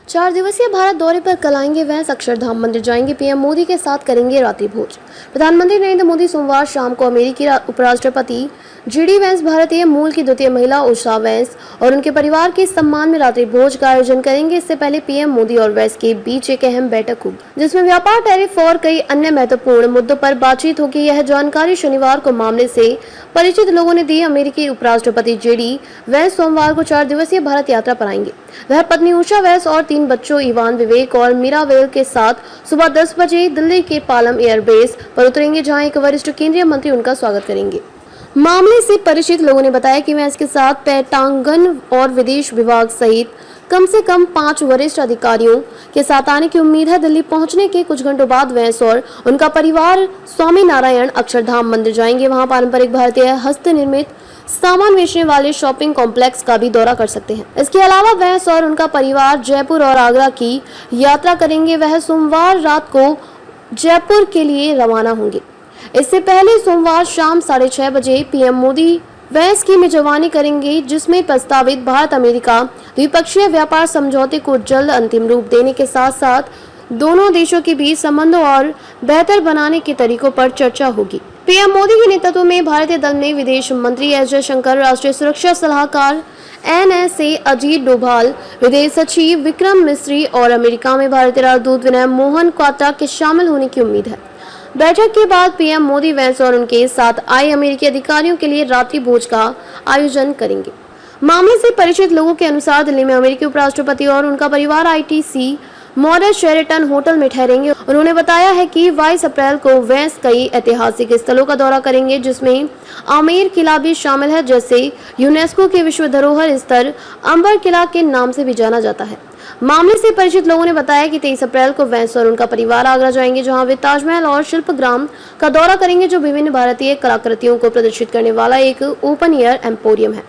चार दिवसीय भारत दौरे पर कल आएंगे वैंस। अक्षरधाम मंदिर जाएंगे। पीएम मोदी के साथ करेंगे रात्रि भोज। प्रधानमंत्री नरेंद्र मोदी सोमवार शाम को अमेरिकी उपराष्ट्रपति जीडी वैंस, भारतीय मूल की द्वितीय महिला उषा वैंस और उनके परिवार के सम्मान में रात्रि भोज का आयोजन करेंगे। इससे पहले पीएम मोदी और वैंस के बीच एक अहम बैठक होगी, जिसमें व्यापार, टैरिफ और कई अन्य महत्वपूर्ण मुद्दों पर बातचीत होगी। यह जानकारी शनिवार को मामले से परिचित लोगों ने दी। अमेरिकी उपराष्ट्रपति जीडी वैंस सोमवार को 4 दिवसीय भारत यात्रा पर आएंगे। वह पत्नी उषा वैंस और 3 बच्चों इवान, विवेक और मीरा वेल के साथ सुबह 10 बजे दिल्ली के पालम एयरबेस पर उतरेंगे, जहां एक वरिष्ठ केंद्रीय मंत्री उनका स्वागत करेंगे। मामले से परिचित लोगों ने बताया कि वैंस के साथ पेंटागन और विदेश विभाग सहित कम से कम 5 वरिष्ठ अधिकारियों के साथ आने की उम्मीद है। दिल्ली पहुंचने के कुछ घंटों बाद वैंस और उनका परिवार स्वामीनारायण अक्षरधाम मंदिर जाएंगे। वहां पारंपरिक भारतीय हस्तनिर्मित सामान बेचने वाले शॉपिंग कॉम्प्लेक्स का भी दौरा कर सकते हैं। इसके अलावा वैंस और उनका परिवार जयपुर और आगरा की यात्रा करेंगे। वह सोमवार रात को जयपुर के लिए रवाना होंगे। इससे पहले सोमवार शाम 6:30 बजे पीएम मोदी वैंस की मेजबानी करेंगे, जिसमें प्रस्तावित भारत अमेरिका द्विपक्षीय व्यापार समझौते को जल्द अंतिम रूप देने के साथ साथ दोनों देशों के बीच संबंधों और बेहतर बनाने के तरीकों पर चर्चा होगी। पीएम मोदी के नेतृत्व में भारतीय दल में विदेश मंत्री एस जयशंकर, राष्ट्रीय सुरक्षा सलाहकार NSA अजीत डोभाल, विदेश सचिव विक्रम मिस्री और अमेरिका में भारतीय राजदूत विनय मोहन क्वात्रा के शामिल होने की उम्मीद है। बैठक के बाद पीएम मोदी वैंस और उनके साथ आए अमेरिकी अधिकारियों के लिए रात्रि भोज का आयोजन करेंगे। मामले से परिचित लोगों के अनुसार दिल्ली में अमेरिकी उपराष्ट्रपति और उनका परिवार ITC मॉडल शेरेटन होटल में ठहरेंगे। उन्होंने बताया है कि 22 अप्रैल को वैंस कई ऐतिहासिक स्थलों का दौरा करेंगे, जिसमें आमेर किला भी शामिल है, जैसे यूनेस्को के विश्व धरोहर स्थल अंबर किला के नाम से भी जाना जाता है। मामले से परिचित लोगों ने बताया कि 23 अप्रैल को वैंस और उनका परिवार आगरा जाएंगे, जहां वे ताजमहल और शिल्पग्राम का दौरा करेंगे, जो विभिन्न भारतीय कलाकृतियों को प्रदर्शित करने वाला एक ओपन एयर एम्पोरियम है।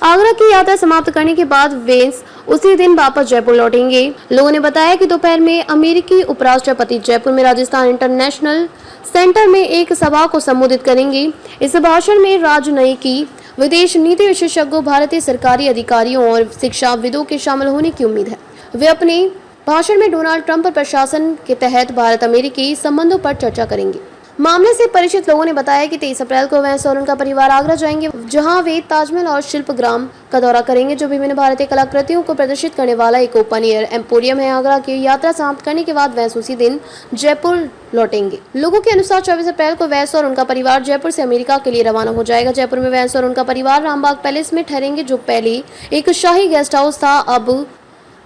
आगरा की यात्रा समाप्त करने के बाद वैंस उसी दिन वापस जयपुर लौटेंगे। लोगों ने बताया कि दोपहर में अमेरिकी उपराष्ट्रपति जयपुर में राजस्थान इंटरनेशनल सेंटर में एक सभा को संबोधित करेंगे। इस भाषण में राजनयिकी, विदेश नीति विशेषज्ञों, भारतीय सरकारी अधिकारियों और शिक्षाविदों के शामिल होने की उम्मीद है। वे अपने भाषण में डोनाल्ड ट्रंप प्रशासन के तहत भारत अमेरिकी संबंधों पर चर्चा करेंगे। मामले से परिचित लोगों ने बताया कि 23 अप्रैल को वैंस और उनका परिवार आगरा जाएंगे, जहां वे ताजमहल और शिल्पग्राम का दौरा करेंगे, जो विभिन्न भारतीय कलाकृतियों को प्रदर्शित करने वाला एक ओपन एयर एम्पोरियम है। आगरा की यात्रा समाप्त करने के बाद वैंस उसी दिन जयपुर लौटेंगे। लोगों के अनुसार 24 अप्रैल को वैंस और उनका परिवार जयपुर से अमेरिका के लिए रवाना हो जाएगा। जयपुर में वैंस और उनका परिवार रामबाग पैलेस में ठहरेंगे, जो पहले एक शाही गेस्ट हाउस था, अब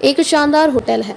एक शानदार होटल है।